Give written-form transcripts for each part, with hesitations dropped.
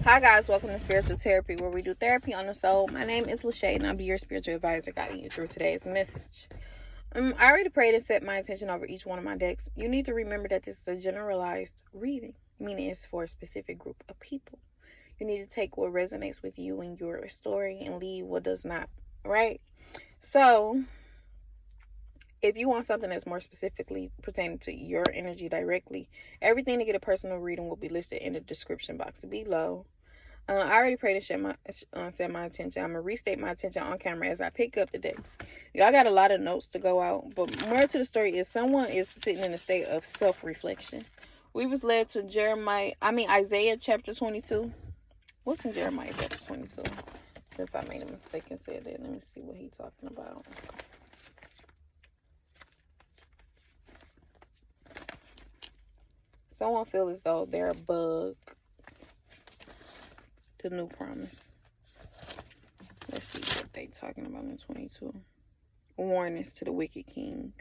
Hi guys, welcome to Spiritual Therapy, where we do therapy on the soul. My name is Lachey, and I'll be your spiritual advisor guiding you through today's message. I already prayed and set my intention over each one of my decks. You need to remember that this is a generalized reading, meaning it's for a specific group of people. You need to take what resonates with you and your story and leave what does not, right? So, if you want something that's more specifically pertaining to your energy directly, everything to get a personal reading will be listed in the description box below. I already prayed and set my attention. I'm going to restate my attention on camera as I pick up the decks. Y'all got a lot of notes to go out, but more to the story is someone is sitting in a state of self-reflection. We was led to Isaiah chapter 22. What's in Jeremiah chapter 22? Since I made a mistake and said that, let me see what he's talking about. Someone feels as though they're a bug. The new promise. Let's see what they talking about in 22. Warnings to the wicked kings.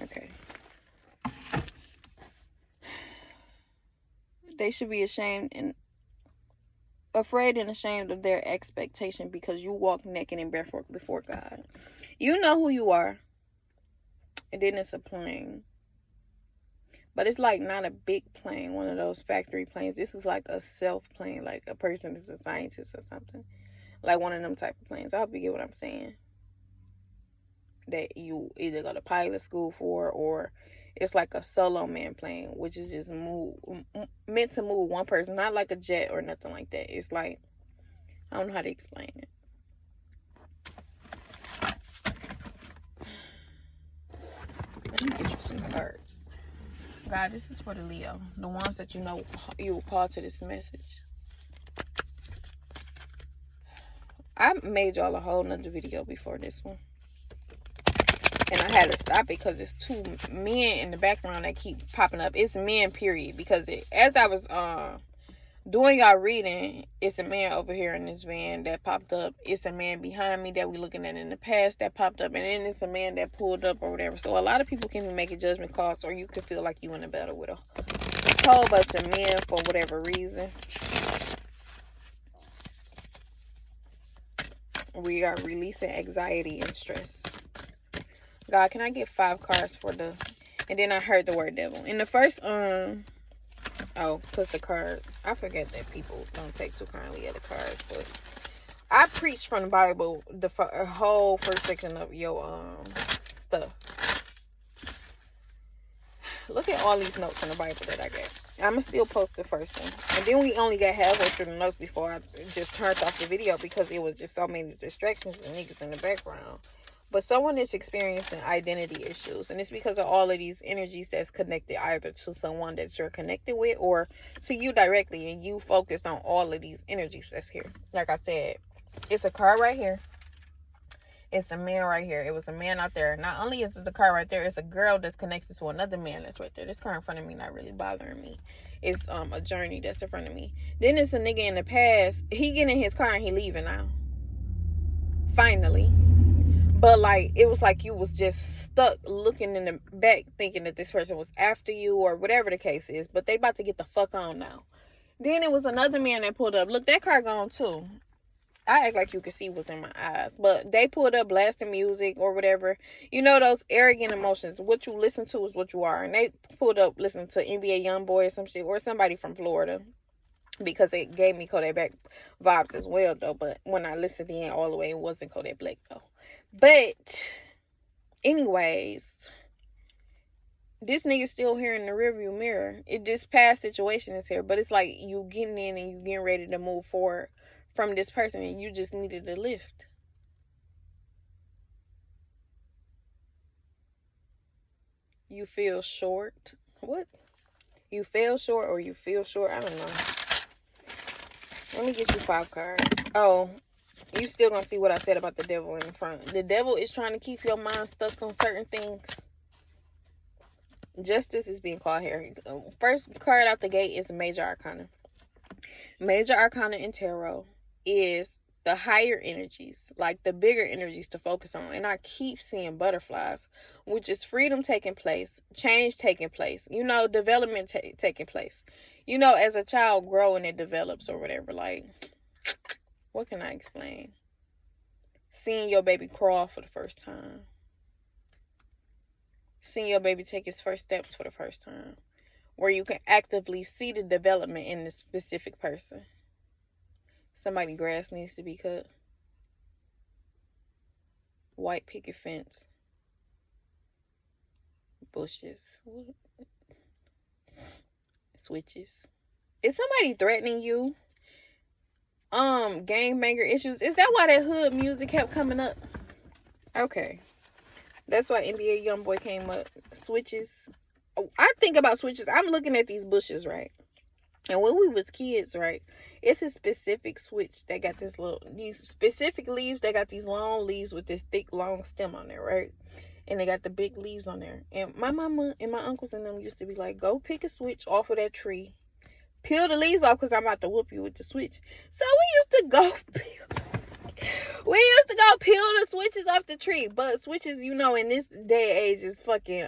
Okay. They should be afraid and ashamed of their expectation because you walk naked and barefoot before God. You know who you are. And then it's a plane. But it's like not a big plane, one of those factory planes. This is like a self plane, like a person is a scientist or something. Like one of them type of planes. I hope you get what I'm saying. That you either go to pilot school for, or it's like a solo man plane, which is just meant to move one person. Not like a jet or nothing like that. It's like, I don't know how to explain it. Let me get you some cards. God, this is for the Leo. The ones that you know you will call to this message. I made y'all a whole nother video before this one. And I had to stop it because it's two men in the background that keep popping up. It's men, period. Because as I was doing y'all reading, it's a man over here in this van that popped up. It's a man behind me that we looking at in the past that popped up. And then it's a man that pulled up or whatever. So a lot of people can make a judgment call, or you can feel like you in a battle with a whole bunch of men for whatever reason. We are releasing anxiety and stress. God, can I get 5 cards for the... And then I heard the word devil. In the first, because the cards, I forget that people don't take too kindly at the cards, but I preach from the Bible the whole first section of your stuff. Look at all these notes in the Bible that I got. I'm going to still post the first one. And then we only got halfway through the notes before I just turned off the video because it was just so many distractions and niggas in the background. But someone is experiencing identity issues, and it's because of all of these energies that's connected either to someone that you're connected with or to you directly, and you focused on all of these energies that's here. Like I said, it's a car right here. It's a man right here. It was a man out there. Not only is it the car right there, it's a girl that's connected to another man that's right there. This car in front of me not really bothering me. It's a journey that's in front of me. Then it's a nigga in the past. He get in his car and he leaving now. Finally. But like, it was like you was just stuck looking in the back thinking that this person was after you or whatever the case is. But they about to get the fuck on now. Then it was another man that pulled up. Look, that car gone too. I act like you could see what's in my eyes. But they pulled up blasting music or whatever. You know those arrogant emotions. What you listen to is what you are. And they pulled up listening to NBA Youngboy or some shit. Or somebody from Florida. Because it gave me Kodak Black vibes as well though. But when I listened in all the way, it wasn't Kodak Black though. But anyways, this nigga's still here in the rearview mirror. This past situation is here, but it's like you getting in and you getting ready to move forward from this person, and you just needed a lift. You feel short. What? You feel short or you feel short? I don't know. Let me get you 5 cards. Oh. You still gonna see what I said about the devil in the front. The devil is trying to keep your mind stuck on certain things. Justice is being called here. First card out the gate is Major Arcana. Major Arcana in Tarot is the higher energies, like the bigger energies to focus on. And I keep seeing butterflies, which is freedom taking place, change taking place, you know, development taking place. You know, as a child growing, it develops or whatever. Like, what can I explain? Seeing your baby crawl for the first time. Seeing your baby take his first steps for the first time. Where you can actively see the development in the specific person. Somebody's grass needs to be cut. White picket fence. Bushes. What? Switches. Is somebody threatening you? Gangbanger issues. Is that why that hood music kept coming up? Okay. That's why NBA Youngboy came up. Switches. Oh, I think about switches. I'm looking at these bushes, right? And when we was kids, right, it's a specific switch that got these specific leaves. They got these long leaves with this thick, long stem on there, right? And they got the big leaves on there. And my mama and my uncles and them used to be like, go pick a switch off of that tree. Peel the leaves off because I'm about to whoop you with the switch. So we used to go peel the switches off the tree. But switches, you know, in this day and age is fucking,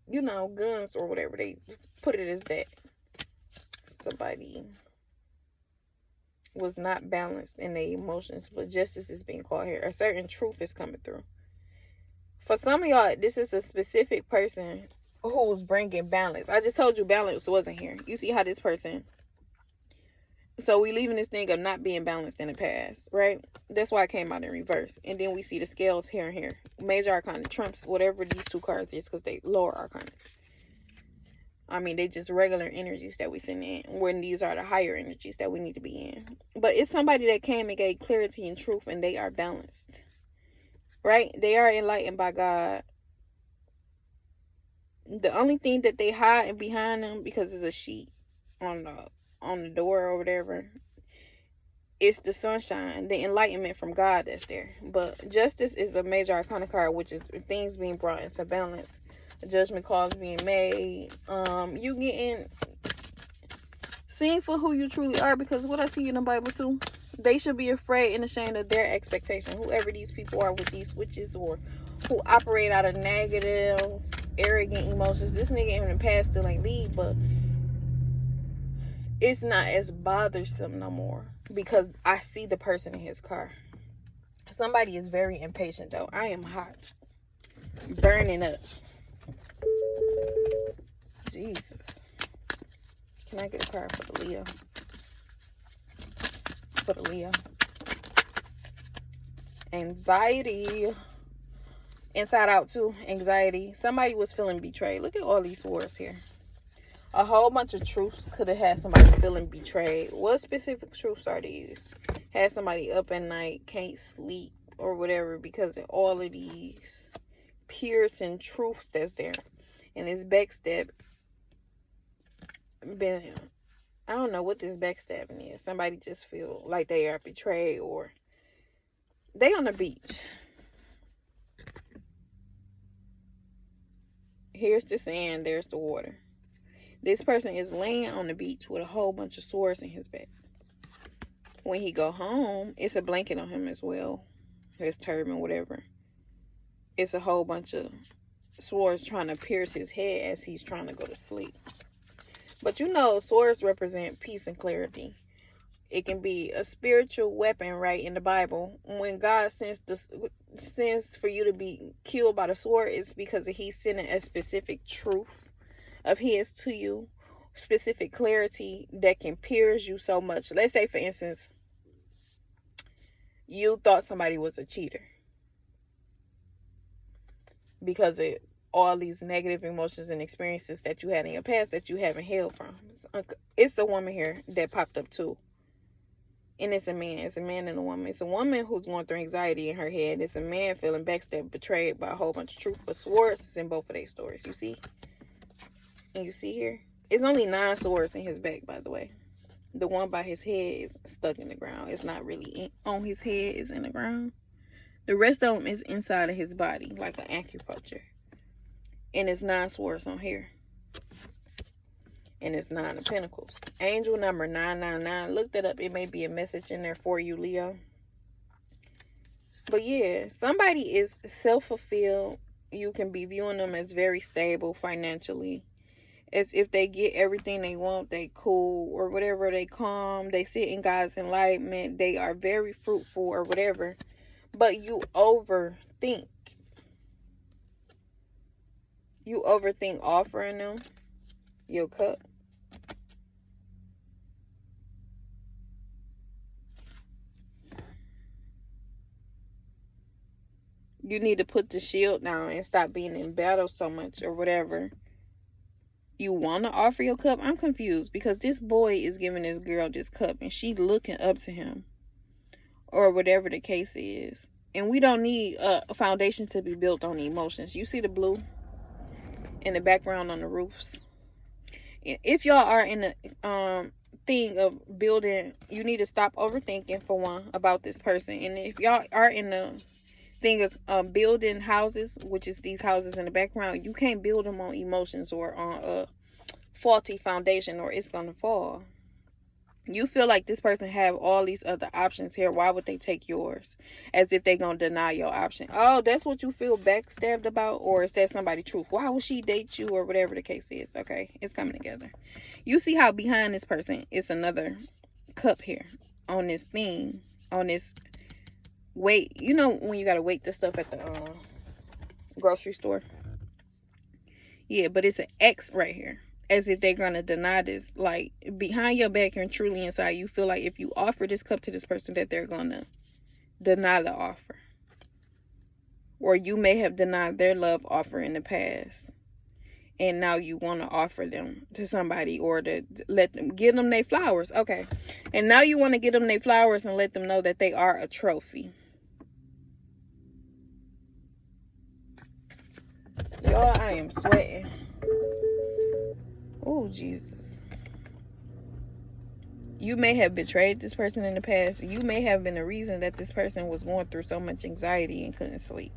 you know, guns or whatever. They put it as that. Somebody was not balanced in their emotions, but justice is being called here. A certain truth is coming through. For some of y'all, this is a specific person who's bringing balance. I just told you balance wasn't here. You see how this person... So we leaving this thing of not being balanced in the past, right? That's why it came out in reverse. And then we see the scales here and here. Major arcana trumps whatever these two cards is because they lower arcanas. I mean, they just regular energies that we send in, when these are the higher energies that we need to be in. But it's somebody that came and gave clarity and truth, and they are balanced, right? They are enlightened by God. The only thing that they hide behind them, because it's a sheet on the door or whatever, it's the sunshine, the enlightenment from God that's there. But justice is a major arcana card, which is things being brought into balance. Judgment calls being made. You getting seen for who you truly are, because what I see in the Bible too, they should be afraid and ashamed of their expectation. Whoever these people are with these switches, or who operate out of negative, arrogant emotions. This nigga in the past still ain't leave, but it's not as bothersome no more because I see the person in his car. Somebody is very impatient though. I am hot, burning up. Jesus. Can I get a card for the Leo? For the Leo. Anxiety. Inside out too. Anxiety. Somebody was feeling betrayed. Look at all these swords here. A whole bunch of truths could have had somebody feeling betrayed. What specific truths are these? Had somebody up at night, can't sleep or whatever because of all of these piercing truths that's there. And this backstab, I don't know what this backstabbing is. Somebody just feel like they are betrayed, or they on the beach. Here's the sand, there's the water. This person is laying on the beach with a whole bunch of swords in his back. When he go home, it's a blanket on him as well. His turban, whatever. It's a whole bunch of swords trying to pierce his head as he's trying to go to sleep. But you know, swords represent peace and clarity. It can be a spiritual weapon, right? In the Bible, when God sends for you to be killed by the sword, it's because he's sending a specific truth of his to you, specific clarity that can pierce you so much. Let's say, for instance, you thought somebody was a cheater because of all these negative emotions and experiences that you had in your past that you haven't healed from. It's a woman here that popped up too. And it's a man. It's a man and a woman. It's a woman who's going through anxiety in her head. It's a man feeling backstabbed, betrayed by a whole bunch of truth. But swords is in both of their stories. You see? And you see here? It's only 9 swords in his back, by the way. The one by his head is stuck in the ground. It's not really on his head. It's in the ground. The rest of them is inside of his body, like an acupuncture. And it's 9 swords on here. And it's 9 of Pentacles. Angel number 999. Look that up. It may be a message in there for you, Leo. But yeah, somebody is self-fulfilled. You can be viewing them as very stable financially. As if they get everything they want, they cool or whatever, they calm, they sit in God's enlightenment, they are very fruitful or whatever. But you overthink. You overthink offering them your cup. You need to put the shield down and stop being in battle so much or whatever. You want to offer your cup? I'm confused because this boy is giving this girl this cup and she looking up to him or whatever the case is. And we don't need a foundation to be built on emotions. You see the blue in the background on the roofs? If y'all are in the thing of building, you need to stop overthinking, for one, about this person. And if y'all are in the thing of building houses, which is these houses in the background, you can't build them on emotions or on a faulty foundation or it's gonna fall. You feel like this person have all these other options here. Why would they take yours? As if they're gonna deny your option. Oh, that's what you feel backstabbed about? Or is that somebody's truth? Why would she date you? Or whatever the case is. Okay, it's coming together. You see how behind this person is another cup here on this thing, on this weight. You know when you gotta weight the stuff at the grocery store? Yeah, but it's an X right here. As if they're gonna deny this. Like, behind your back and truly inside, you feel like if you offer this cup to this person, that they're gonna deny the offer. Or you may have denied their love offer in the past, and now you want to offer them to somebody, or to let them, give them their flowers. Okay, and now you want to give them their flowers and let them know that they are a trophy. Y'all, I am sweating. Oh, Jesus. You may have betrayed this person in the past. You may have been the reason that this person was going through so much anxiety and couldn't sleep.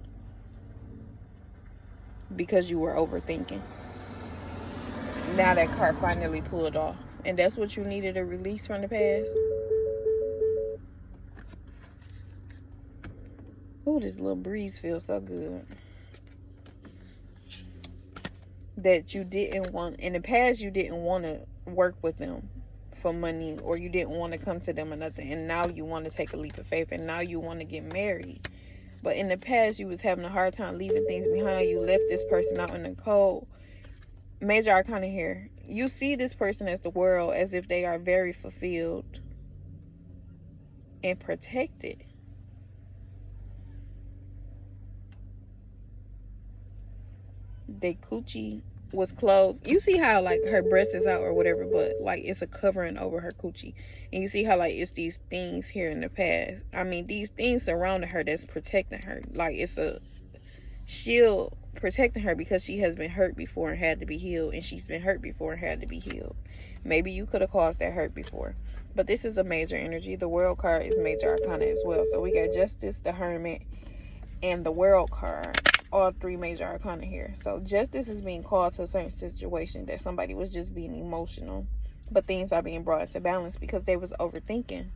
Because you were overthinking. Now that card finally pulled off. And that's what you needed to release from the past. Oh, this little breeze feels so good. That you didn't want, in the past, you didn't want to work with them for money, or you didn't want to come to them or nothing, and now you want to take a leap of faith, and now you want to get married. But in the past, you was having a hard time leaving things behind. You left this person out in the cold. Major Arcana here. You see this person as the world, as if they are very fulfilled and protected. They coochie was closed. You see how like her breast is out or whatever, but like it's a covering over her coochie. And you see how like it's these things here in the past. I mean, these things surrounding her that's protecting her. Like it's a shield protecting her because she has been hurt before and had to be healed. And she's been hurt before and had to be healed. Maybe you could have caused that hurt before. But this is a major energy. The World card is Major Arcana as well. So we got Justice, the Hermit, and the World card. All three Major Arcana here. So justice is being called to a certain situation that somebody was just being emotional, but things are being brought into balance because they was overthinking.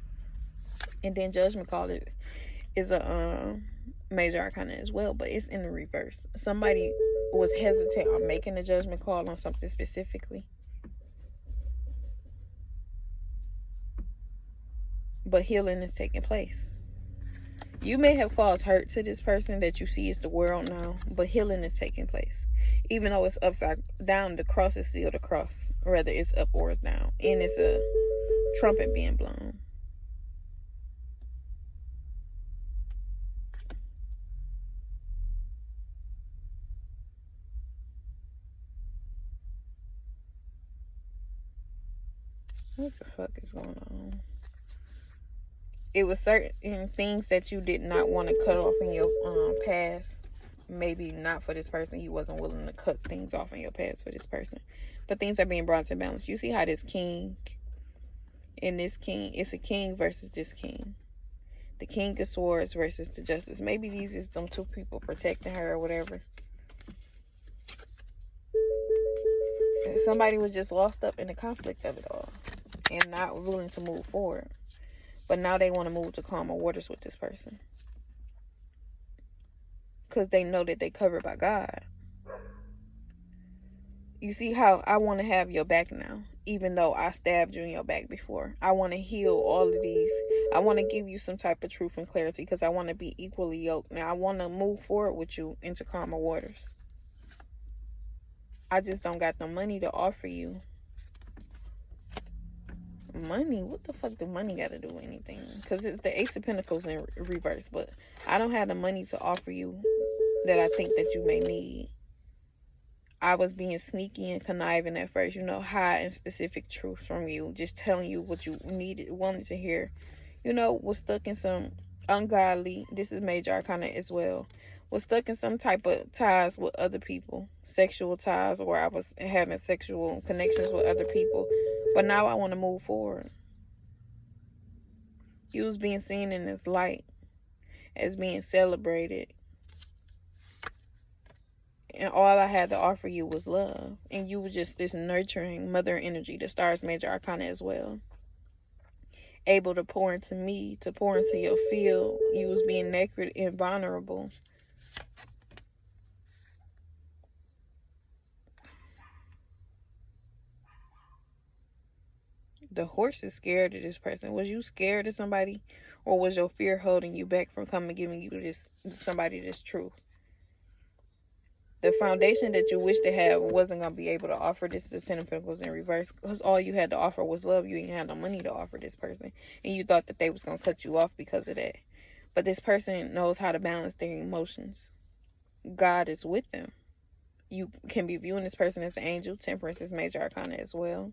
And then Judgment call is a Major Arcana as well, but it's in the reverse. Somebody was hesitant on making a judgment call on something specifically, but healing is taking place. You may have caused hurt to this person that you see is the world now, but healing is taking place. Even though it's upside down, the cross is still the cross. Whether it's up or it's down. And it's a trumpet being blown. What the fuck is going on? It was certain things that you did not want to cut off in your past. Maybe not for this person. You wasn't willing to cut things off in your past for this person. But things are being brought to balance. You see how this king and this king, it's a king versus this king. The King of Swords versus the Justice. Maybe these is them two people protecting her or whatever. Somebody was just lost up in the conflict of it all and not willing to move forward. But now they want to move to calmer waters with this person. Because they know that they covered by God. You see how I want to have your back now, even though I stabbed you in your back before. I want to heal all of these. I want to give you some type of truth and clarity because I want to be equally yoked. Now, I want to move forward with you into calmer waters. I just don't got the money to offer you. Money? What the fuck do money got to do with anything? Because it's the Ace of Pentacles in reverse. But I don't have the money to offer you that I think that you may need. I was being sneaky and conniving at first, you know, hiding specific truths from you, just telling you what you wanted to hear. You know, was stuck in some ungodly, this is major arcana as well, was stuck in some type of ties with other people, sexual ties, or I was having sexual connections with other people. But now I want to move forward. You was being seen in this light, as being celebrated. And all I had to offer you was love. And you were just this nurturing mother energy. The stars major arcana as well. Able to pour into me, to pour into your field. You was being naked and vulnerable. The horse is scared of this person. Was you scared of somebody? Or was your fear holding you back from coming giving you this truth? The foundation that you wish to have wasn't going to be able to offer. This is the Ten of Pentacles in reverse. Because all you had to offer was love. You didn't have no money to offer this person. And you thought that they was going to cut you off because of that. But this person knows how to balance their emotions. God is with them. You can be viewing this person as an angel. Temperance is major arcana as well.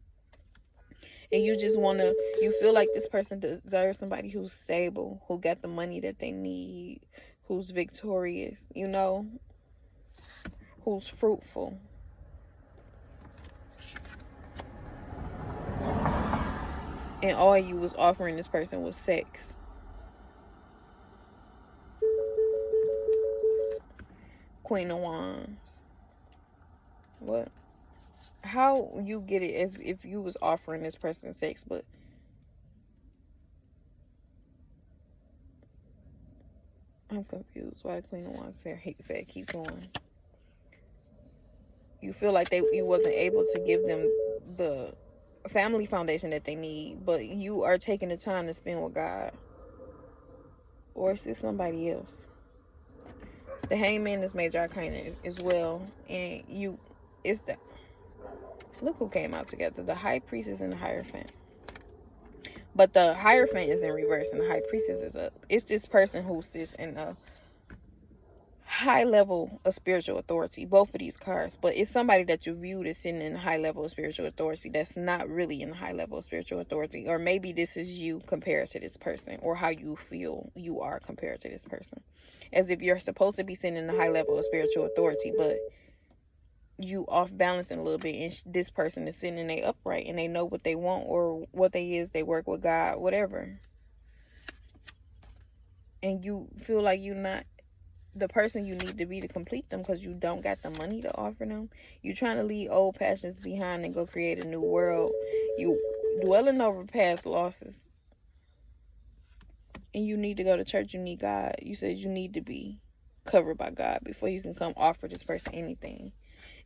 And you just want to, you feel like this person deserves somebody who's stable. Who got the money that they need. Who's victorious. You know. Who's fruitful. And all you was offering this person was sex. Queen of Wands. What? How you get it as if you was offering this person sex, but I'm confused why the Queen of Wands said keep going. You feel like you wasn't able to give them the family foundation that they need, but you are taking the time to spend with God. Or is this somebody else? The Hangman is major arcana as well, and it's the, look who came out together. The High Priestess and the Hierophant. But the Hierophant is in reverse and the High Priestess is up. It's this person who sits in a high level of spiritual authority, both of these cards, but it's somebody that you viewed as sitting in a high level of spiritual authority that's not really in a high level of spiritual authority. Or maybe this is you compared to this person, or how you feel you are compared to this person, as if you're supposed to be sitting in a high level of spiritual authority, but you off balancing a little bit, and this person is sitting in they upright and they know what they want or what they work with God, whatever, and you feel like you're not the person you need to be to complete them because you don't got the money to offer them. You trying to leave old passions behind and go create a new world. You dwelling over past losses. And you need to go to church. You need God. You said you need to be covered by God before you can come offer this person anything.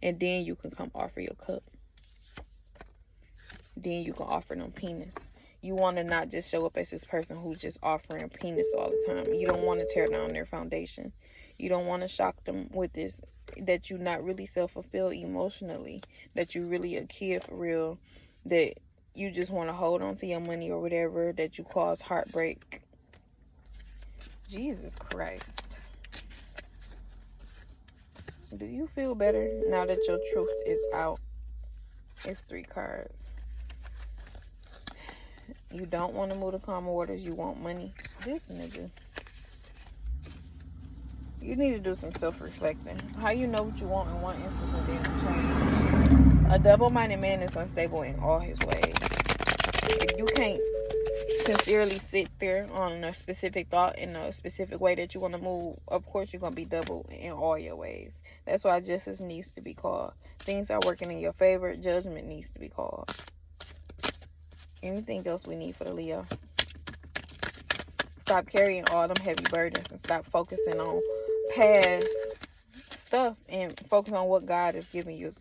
And then you can come offer your cup. Then you can offer them penis. You want to not just show up as this person who's just offering penis all the time. You don't want to tear down their foundation. You don't want to shock them with this, that you're not really self-fulfilled emotionally, that you're really a kid for real, that you just want to hold on to your money or whatever, that you cause heartbreak. Jesus Christ. Do you feel better now that your truth is out? It's 3 cards. You don't want to move to calmer waters. You want money. This nigga. You need to do some self-reflecting. How you know what you want in one instance and then change? A double-minded man is unstable in all his ways. If you can't sincerely sit there on a specific thought in a specific way that you want to move, of course you're going to be double in all your ways. That's why justice needs to be called. Things are working in your favor. Judgment needs to be called. Anything else we need for the Leo? Stop carrying all them heavy burdens and stop focusing on past stuff and focus on what God is giving you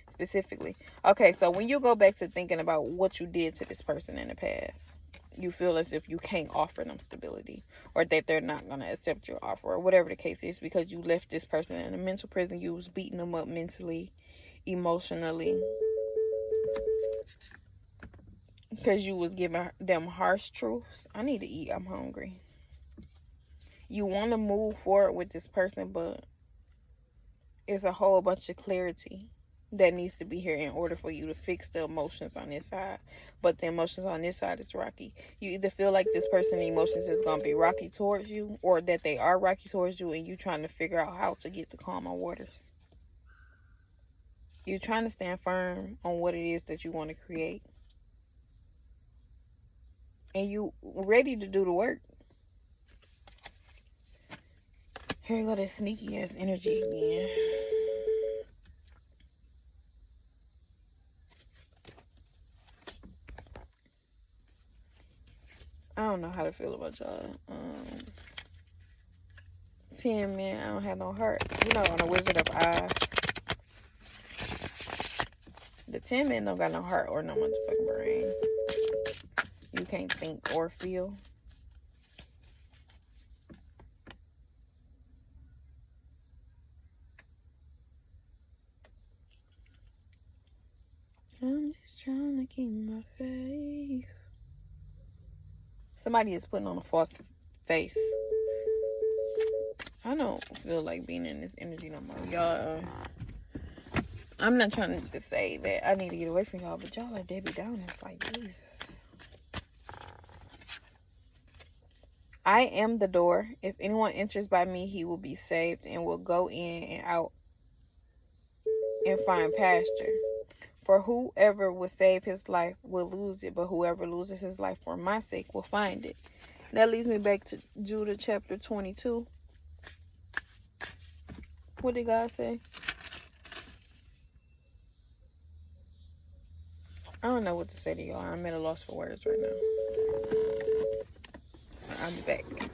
specifically. Okay, so when you go back to thinking about what you did to this person in the past, you feel as if you can't offer them stability, or that they're not going to accept your offer, or whatever the case is, because you left this person in a mental prison. You was beating them up mentally, emotionally, because you was giving them harsh truths. I need to eat. I'm hungry. You want to move forward with this person, but it's a whole bunch of clarity that needs to be here in order for you to fix the emotions on this side. But the emotions on this side is rocky. You either feel like this person's emotions is going to be rocky towards you, or that they are rocky towards you, and you trying to figure out how to get the calmer waters. You're trying to stand firm on what it is that you want to create. And you ready to do the work. Here you go, that sneaky ass energy again. I don't know how to feel about y'all. 10 men, I don't have no heart. You know, on the Wizard of Oz, the 10 men don't got no heart or no motherfucking brain. You can't think or feel. I'm just trying to keep my faith. Somebody is putting on a false face. I don't feel like being in this energy no more. Y'all, I'm not trying to just say that I need to get away from y'all, but y'all are Debbie Downers, like Jesus. I am the door. If anyone enters by me, he will be saved and will go in and out and find pasture. For whoever will save his life will lose it, but whoever loses his life for my sake will find it. That leads me back to Judah chapter 22. What did God say? I don't know what to say to y'all. I'm at a loss for words right now. I'll be back.